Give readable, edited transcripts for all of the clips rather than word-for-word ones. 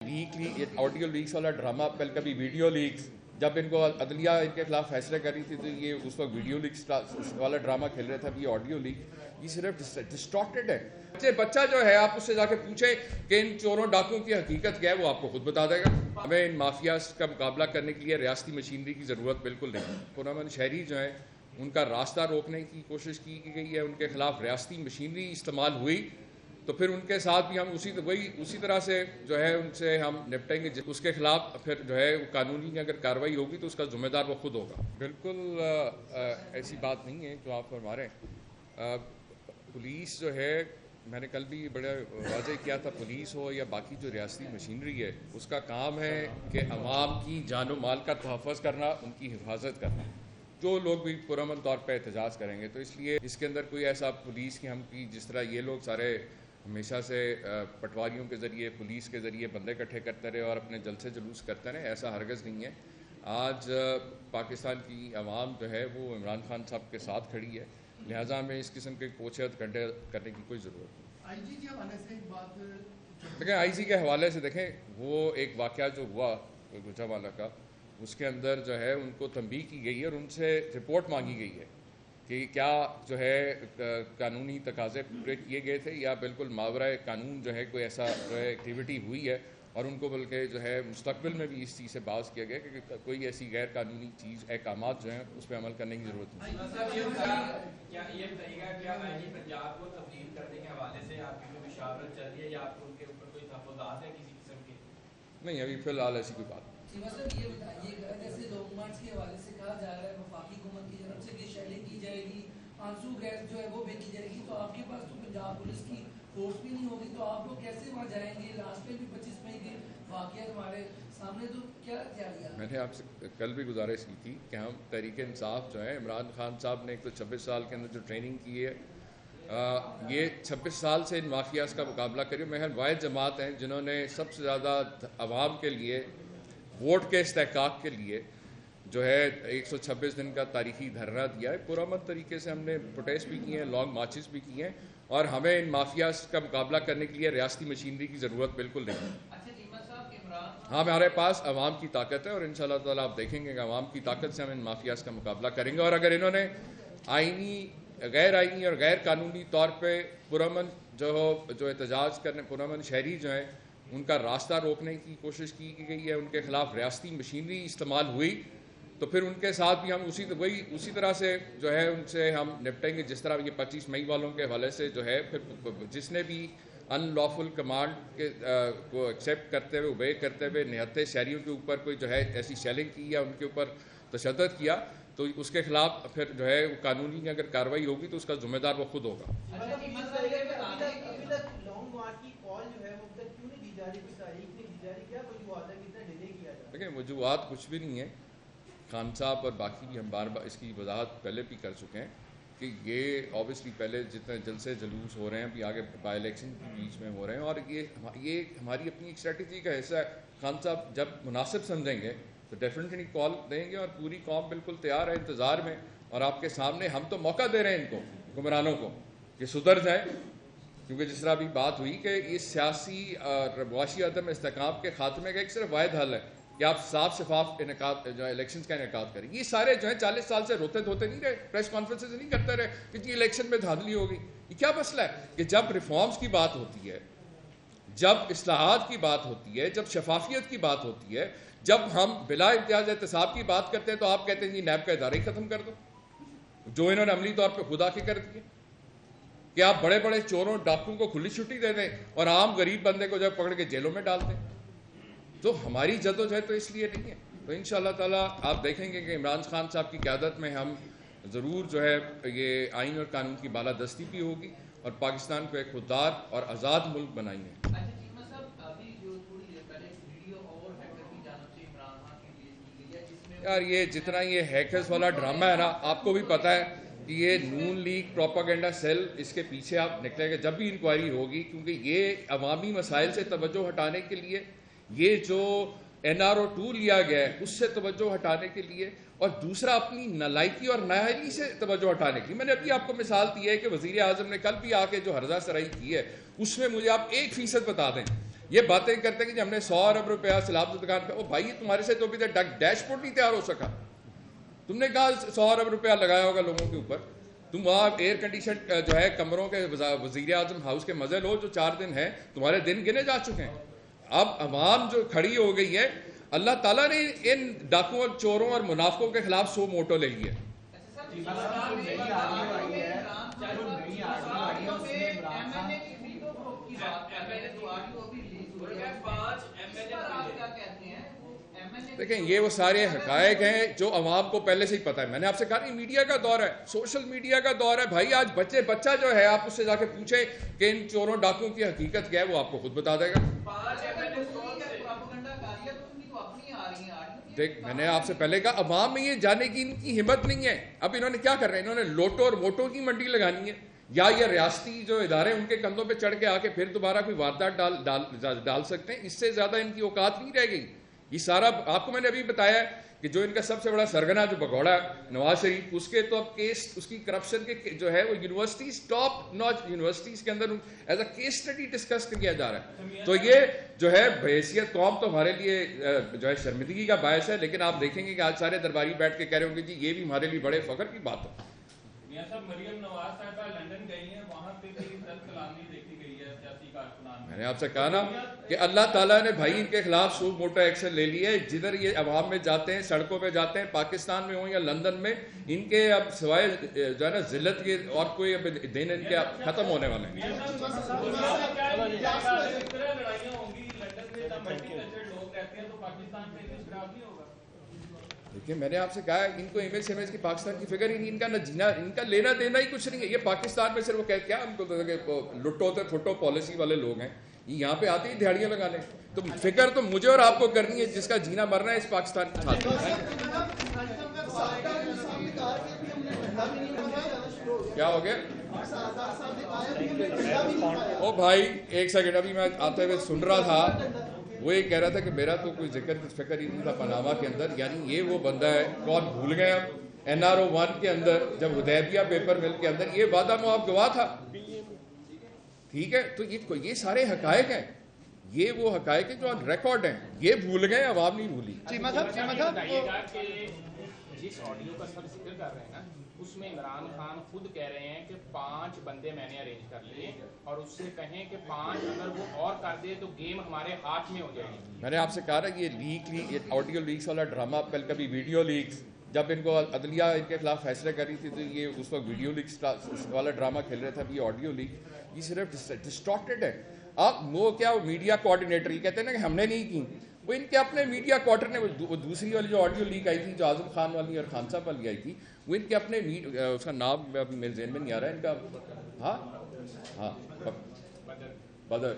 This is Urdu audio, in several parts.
آڈیو لیکس والا ڈرامہ، پہلے کبھی ویڈیو لیکس، جب ان کو عدلیہ ان کے خلاف فیصلے کر رہی تھی تو یہ اس وقت ویڈیو لیکس والا ڈرامہ کھیل رہے تھے. اب یہ آڈیو لیک، یہ صرف ڈسٹارٹیڈ ہے. بچہ جو ہے آپ اس سے جا کے پوچھیں کہ ان چوروں ڈاکوں کی حقیقت کیا ہے، وہ آپ کو خود بتا دے گا. ہمیں ان مافیاز کا مقابلہ کرنے کے لیے ریاستی مشینری کی ضرورت بالکل نہیں. پرامن شہری جو ہیں ان کا راستہ روکنے کی کوشش کی گئی ہے، ان کے خلاف ریاستی مشینری استعمال ہوئی تو پھر ان کے ساتھ بھی ہم اسی طرح سے جو ہے ان سے ہم نپٹیں گے. اس کے خلاف پھر جو ہے قانونی اگر کارروائی ہوگی تو اس کا ذمہ دار وہ خود ہوگا. بالکل ایسی بات نہیں ہے جو آپ فرما رہے ہیں. پولیس جو ہے، میں نے کل بھی بڑا واضح کیا تھا، پولیس ہو یا باقی جو ریاستی مشینری ہے، اس کا کام ہے کہ عوام کی جان و مال کا تحفظ کرنا، ان کی حفاظت کرنا. جو لوگ بھی پرامن طور پہ احتجاج کریں گے تو اس لیے اس کے اندر کوئی ایسا پولیس کی جس طرح یہ لوگ سارے ہمیشہ سے پٹواریوں کے ذریعے، پولیس کے ذریعے بندے اکٹھے کرتے رہے اور اپنے جلسے جلوس کرتے رہے، ایسا ہرگز نہیں ہے. آج پاکستان کی عوام جو ہے وہ عمران خان صاحب کے ساتھ کھڑی ہے، لہٰذا ہمیں اس قسم کے کوشش کرنے کی کوئی ضرورت نہیں. آئی جی کے حوالے سے ایک بات دیکھیں، آئی جی کے حوالے سے دیکھیں، وہ ایک واقعہ جو ہوا گوجرانوالہ کا، اس کے اندر جو ہے ان کو تنبیہ کی گئی ہے اور ان سے رپورٹ مانگی گئی ہے کہ کیا جو ہے قانونی تقاضے پورے کیے گئے تھے یا بالکل ماورائے قانون جو ہے کوئی ایسا جو ہے ایکٹیویٹی ہوئی ہے. اور ان کو بلکہ جو ہے مستقبل میں بھی اس چیز سے باز کیا گیا کہ کوئی ایسی غیر قانونی چیز احکامات جو ہیں اس پہ عمل کرنے کی ضرورت نہیں. کیا یہ بتائیے گا کیا آئی جی پنجاب کو تبدیل کرنے کے حوالے سے آپ کی کوئی مشاورت چل رہی ہے یا آپ کو ان کے اوپر کوئی تحفظات ہیں کسی قسم کے؟ نہیں، ابھی فی الحال ایسی کوئی بات نہیں. یہ بتائیے گا جیسے لانگ مارچ کے حوالے سے کہا جا رہا ہے وفاقی حکومت کی طرف سے کہ شیلنگ کی جائے گی، آنسو گیس جو ہے وہ بیچی جائے گی، تو آپ کے پاس تو پنجاب پولیس کی فورس بھی نہیں ہوگی، تو آپ لوگ کیسے وہاں جائیں گے؟ لاسٹ میں بھی 25 مئی کے واقعات ہمارے سامنے، تو کیا تیاریاں؟ میں نے آپ سے کل بھی گزارش کی تھی کہ ہم تحریک انصاف جو ہے، عمران خان صاحب نے ایک تو 26 سال کے اندر جو ٹریننگ کی ہے، یہ 26 سال سے ان مافیاز کا مقابلہ کری. محض واحد جماعت ہیں جنہوں نے سب سے زیادہ عوام کے لیے ووٹ کے استحقاق کے لیے جو ہے 126 دن کا تاریخی دھرنا دیا ہے. پرامن طریقے سے ہم نے پروٹیسٹ بھی کیے ہیں، لانگ مارچز بھی کیے ہیں، اور ہمیں ان مافیاز کا مقابلہ کرنے کے لیے ریاستی مشینری کی ضرورت بالکل نہیں. ہاں، ہمارے پاس عوام کی طاقت ہے اور انشاءاللہ تعالیٰ آپ دیکھیں گے کہ عوام کی طاقت سے ہم ان مافیاز کا مقابلہ کریں گے. اور اگر انہوں نے آئینی، غیر آئینی اور غیر قانونی طور پہ پرامن جو احتجاج کرنے، پرامن شہری جو ہیں ان کا راستہ روکنے کی کوشش کی گئی ہے، ان کے خلاف ریاستی مشینری استعمال ہوئی تو پھر ان کے ساتھ بھی ہم اسی طرح سے جو ہے ان سے ہم نپٹیں گے جس طرح یہ 25 مئی والوں کے حوالے سے جو ہے پھر جس نے بھی ان لافل کمانڈ کو ایکسیپٹ کرتے ہوئے، اوبے کرتے ہوئے نہتے شہریوں کے اوپر کوئی جو ہے ایسی شیلنگ کی یا ان کے اوپر تشدد کیا تو اس کے خلاف پھر جو ہے قانونی اگر کارروائی ہوگی تو اس کا ذمہ دار وہ خود ہوگا. دیکھیں، وجوہات کچھ بھی نہیں ہیں. خان صاحب اور باقی بھی ہم بار بار اس کی وضاحت پہلے بھی کر چکے ہیں کہ یہ آبویسلی پہلے جتنے جلسے جلوس ہو رہے ہیں، ابھی آگے بائی الیکشن کے بیچ میں ہو رہے ہیں، اور یہ ہماری اپنی ایک اسٹریٹجی کا حصہ ہے. خان صاحب جب مناسب سمجھیں گے تو ڈیفینیٹلی کال دیں گے اور پوری قوم بالکل تیار ہے، انتظار میں. اور آپ کے سامنے ہم تو موقع دے رہے ہیں ان کو، حکمرانوں کو، کہ سدھر جائیں، کیونکہ جس طرح ابھی بات ہوئی کہ یہ سیاسی معاشی عدم استحکام کے خاتمے کا ایک صرف واحد حل ہے کہ آپ صاف شفاف انعقاد جو ہے الیکشنز کا انعقاد کریں. یہ سارے جو ہیں 40 سال سے روتے دھوتے نہیں رہے، پریس کانفرنسز نہیں کرتے رہے کہ جی الیکشن میں دھاندلی ہوگی. یہ کیا مسئلہ ہے کہ جب ریفارمز کی بات ہوتی ہے، جب اصلاحات کی بات ہوتی ہے، جب شفافیت کی بات ہوتی ہے، جب ہم بلا امتیاز احتساب کی بات کرتے ہیں تو آپ کہتے ہیں جی نیب کا ادارہ ہی ختم کر دو، جو انہوں نے عملی طور پہ خدا کے کر دیے کہ آپ بڑے بڑے چوروں ڈاکوں کو کھلی چھٹی دے دیں اور عام غریب بندے کو جب پکڑ کے جیلوں میں ڈال دیں. تو ہماری جدوجہد تو اس لیے نہیں ہے. تو انشاءاللہ تعالیٰ آپ دیکھیں گے کہ عمران خان صاحب کی قیادت میں ہم ضرور جو ہے یہ آئین اور قانون کی بالادستی بھی ہوگی اور پاکستان کو ایک خوددار اور آزاد ملک بنائیں گے. یار یہ جتنا یہ ہیکرز والا ڈرامہ ہے نا، آپ کو بھی پتہ ہے کہ یہ نون لیگ پروپیگنڈا سیل، اس کے پیچھے آپ نکلے گا جب بھی انکوائری ہوگی، کیونکہ یہ عوامی مسائل سے توجہ ہٹانے کے لیے، یہ جو NRO2 لیا گیا ہے اس سے توجہ ہٹانے کے لیے، اور دوسرا اپنی نالائکی اور نااہلی سے توجہ ہٹانے کے لیے. میں نے ابھی آپ کو مثال دی ہے کہ وزیر اعظم نے کل بھی آ کے جو ہرزہ سرائی کی ہے اس میں مجھے آپ 1% بتا دیں یہ باتیں کرتے ہیں کہ ہم نے 100 ارب روپیہ سیلاب دکان پہ. او بھائی تمہارے سے تو ابھی تک ڈیش بورڈ نہیں تیار ہو سکا. تم نے کہا 100 ارب روپیہ لگایا ہوگا لوگوں کے اوپر. تم وہاں ایئر کنڈیشن جو ہے کمروں کے وزیر اعظم ہاؤس کے مزے لو جو 4 دن ہیں, تمہارے دن گنے جا چکے ہیں. اب عوام جو کھڑی ہو گئی ہے, اللہ تعالیٰ نے ان ڈاکوؤں اور چوروں اور منافقوں کے خلاف 100 موٹو لے لیے. دیکھیں یہ وہ سارے حقائق ہیں جو عوام کو پہلے سے ہی پتہ ہے. میں نے آپ سے کہا نہیں, میڈیا کا دور ہے, سوشل میڈیا کا دور ہے بھائی. آج بچہ جو ہے آپ اس سے جا کے پوچھیں کہ ان چوروں ڈاکوؤں کی حقیقت کیا ہے, وہ آپ کو خود بتا دے گا. دیکھ میں نے آپ سے پہلے کہا عوام میں یہ جانے کی ان کی ہمت نہیں ہے. اب انہوں نے کیا کر رہے ہیں, انہوں نے لوٹو اور موٹو کی منڈی لگانی ہے, یا یہ ریاستی جو ادارے ان کے کندھوں پہ چڑھ کے آ کے پھر دوبارہ کوئی واردات ڈال سکتے ہیں. اس سے زیادہ ان کی اوقات نہیں رہ گئی. یہ سارا آپ کو میں نے ابھی بتایا ہے کہ جو ان کا سب سے بڑا سرگنا جو بگوڑا نواز شریف, اس کے تو اب کیس اس کی کرپشن کے جو ہے وہ یونیورسٹیز ٹاپ ناچ یونیورسٹیز کے اندر as a case study discuss کیا جا رہا ہے. تو یہ جو ہے بحیثیت قوم تو ہمارے لیے جو ہے شرمندگی کا باعث ہے. لیکن آپ دیکھیں گے کہ آج سارے درباری بیٹھ کے کہہ رہے ہوں گے جی یہ بھی ہمارے لیے بڑے فخر کی بات ہے. میاں صاحب مریم نواز صاحبہ لندن گئی ہیں, وہاں پہ کوئی کلامی دیکھی گئی ہے سیاسی کارکنان. میں نے آپ سے کہا نا کہ اللہ تعالیٰ نے بھائی ان کے خلاف سو موٹا ایکشن لے لیا ہے. جدھر یہ عوام میں جاتے ہیں, سڑکوں پہ جاتے ہیں, پاکستان میں ہوں یا لندن میں, ان کے اب سوائے جو ہے نا ذلت کے اور کوئی اب دن ان کے ختم ہونے والے ہیں. دیکھیں میں نے آپ سے کہا ان کو امیج سمیج کی پاکستان کی فکر ہی نہیں, ان کا نہ جینا, ان کا لینا دینا ہی کچھ نہیں ہے. یہ پاکستان میں صرف وہ کیا ہم کو لٹو تے پھٹو پالیسی والے لوگ ہیں, یہ یہاں پہ آتے ہی دہاڑیاں لگانے. تو فکر تو مجھے اور آپ کو کرنی ہے جس کا جینا مرنا ہے اس پاکستان کی چھاتی. کیا ہو گیا او بھائی ایک سیکنڈ, ابھی میں آتے ہوئے سن رہا تھا, وہ یہ کہہ رہا تھا کہ میرا تو کوئی ذکر فکر ہی نہیں تھا پاناما کے اندر. یعنی یہ وہ بندہ ہے, کون بھول گئے ہم, NRO 1 کے اندر جب حدیبیہ پیپر مل کے اندر یہ وعدہ معاف گواہ تھا. ٹھیک ہے, تو یہ سارے حقائق ہیں, یہ وہ حقائق ہیں جو ریکارڈ ہیں. یہ بھول گئے, عوام نہیں بھولی. جس آڈیو کا سب ذکر کر رہے ہیں نا, اس میں عمران خان خود کہہ رہے ہیں کہ 5 بندے میں نے ارینج کر لیے, اور اس سے کہیں کہ 5 اگر وہ اور کر دے تو گیم ہمارے ہاتھ میں ہو جائے گی. میں نے آپ سے کہا کہ یہ لیک آڈیو لیکس والا ڈرامہ, کل کبھی ویڈیو لیکس, جب ان کو عدلیہ ان کے خلاف فیصلے کر رہی تھی تو یہ اس وقت ویڈیو لیکس والا ڈرامہ کھیل رہا تھا. اب یہ آڈیو لیک, یہ صرف ڈسٹارٹیڈ ہے. اب وہ کیا وہ میڈیا کوآرڈینیٹر یہ کہتے ہیں نا کہ ہم نے نہیں کی, وہ ان کے اپنے میڈیا کوارٹر نے, وہ دوسری والی جو آڈیو لیک آئی تھی جو اعظم خان والی اور خان صاحب والی آئی تھی, وہ ان کے اپنے اس کا نام ابھی میرے ذہن میں نہیں آ رہا ہے ان کا. ہاں بدر,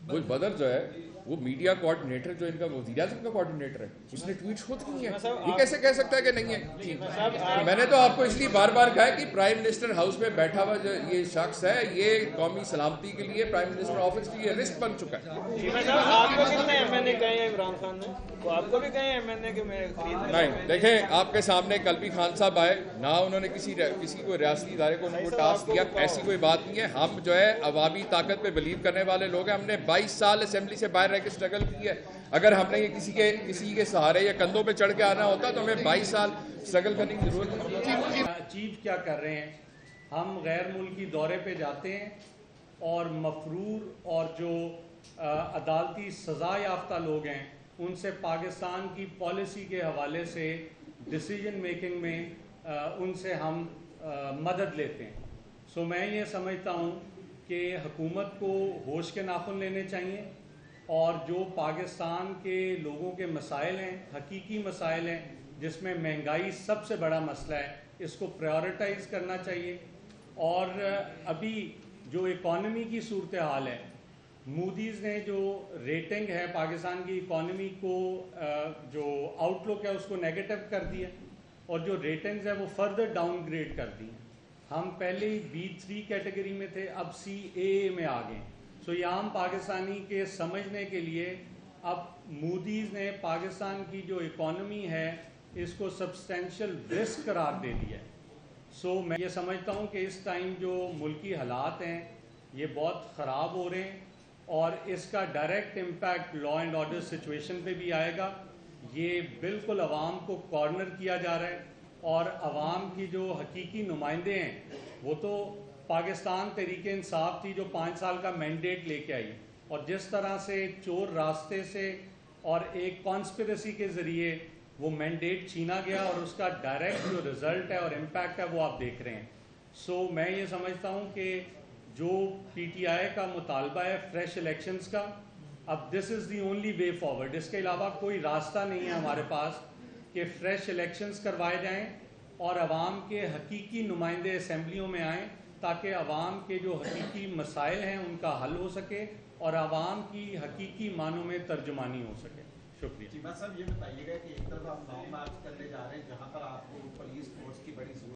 وہ بدر جو ہے وہ میڈیا کوآرڈینیٹر جو ان کا وزیر اعظم کا کوآرڈینیٹر ہے, اس نے ٹویٹ خود کی ہے. یہ کیسے کہہ سکتا ہے کہ نہیں ہے؟ میں نے تو آپ کو اس لیے بار بار کہا کہ پرائم منسٹر ہاؤس میں بیٹھا ہوا جو یہ شخص ہے, یہ قومی سلامتی کے لیے پرائم منسٹر آفس کے لیے رسک بن چکا ہے. آپ کو کتنے ایم این اے کہے ہیں عمران خان نے, تو آپ کو بھی کہے ایم این اے کہ میں نہیں. دیکھیں آپ کے سامنے کل بھی خان صاحب آئے نہ, انہوں نے کسی کو ریاستی ادارے کو ان کو ٹاسک دیا, ایسی کوئی بات نہیں ہے. ہم جو ہے عوامی طاقت پہ بلیو کرنے والے لوگ ہیں. ہم نے 22 سال اسمبلی سے باہر رہ کے اسٹرگل کی ہے. اگر ہم نے یہ کسی کے سہارے یا کندھوں پہ چڑھ کے آنا ہوتا تو ہمیں 22 سال اسٹرگل کرنے کی ضرورت نہیں. چیف کیا کر رہے ہیں, ہم غیر ملکی دورے پہ جاتے ہیں اور مفرور اور جو عدالتی سزا یافتہ لوگ ہیں ان سے پاکستان کی پالیسی کے حوالے سے ڈیسیجن میکنگ میں ان سے ہم مدد لیتے ہیں. سو میں یہ سمجھتا ہوں کہ حکومت کو ہوش کے ناخن لینے چاہیے, اور جو پاکستان کے لوگوں کے مسائل ہیں, حقیقی مسائل ہیں, جس میں مہنگائی سب سے بڑا مسئلہ ہے, اس کو پریورٹائز کرنا چاہیے. اور ابھی جو اکانومی کی صورتحال ہے, مودیز نے جو ریٹنگ ہے پاکستان کی اکانومی کو, جو آؤٹ لک ہے اس کو نیگیٹو کر دیا, اور جو ریٹنگز ہیں وہ فردر ڈاؤن گریڈ کر دی. ہم پہلے ہی B3 کیٹیگری میں تھے, اب CAA میں آ گئے. سو یہ عام پاکستانی کے سمجھنے کے لیے اب مودیز نے پاکستان کی جو اکانومی ہے اس کو سبسٹینشل رسک قرار دے دیا ہے. سو میں یہ سمجھتا ہوں کہ اس ٹائم جو ملکی حالات ہیں یہ بہت خراب ہو رہے ہیں, اور اس کا direct impact law and order situation پہ بھی آئے گا. یہ بالکل عوام کو کارنر کیا جا رہا ہے, اور عوام کی جو حقیقی نمائندے ہیں وہ تو پاکستان تحریک انصاف تھی جو 5 سال کا مینڈیٹ لے کے آئی, اور جس طرح سے چور راستے سے اور ایک کانسپریسی کے ذریعے وہ مینڈیٹ چھینا گیا, اور اس کا ڈائریکٹ جو رزلٹ ہے اور امپیکٹ ہے وہ آپ دیکھ رہے ہیں. سو میں یہ سمجھتا ہوں کہ جو پی ٹی آئی کا مطالبہ ہے فریش الیکشنز کا, اب دس از دی اونلی وے فارورڈ. اس کے علاوہ کوئی راستہ نہیں ہے ہمارے پاس کہ فریش الیکشنز کروائے جائیں اور عوام کے حقیقی نمائندے اسمبلیوں میں آئیں, تاکہ عوام کے جو حقیقی مسائل ہیں ان کا حل ہو سکے اور عوام کی حقیقی معنوں میں ترجمانی ہو سکے. شکریہ. چیمہ صاحب یہ بتائیے گا کہ ایک طرف آپ لانگ مارچ کرنے جا رہے ہیں جہاں پر آپ کو پولیس فورس کی بڑی ضرورت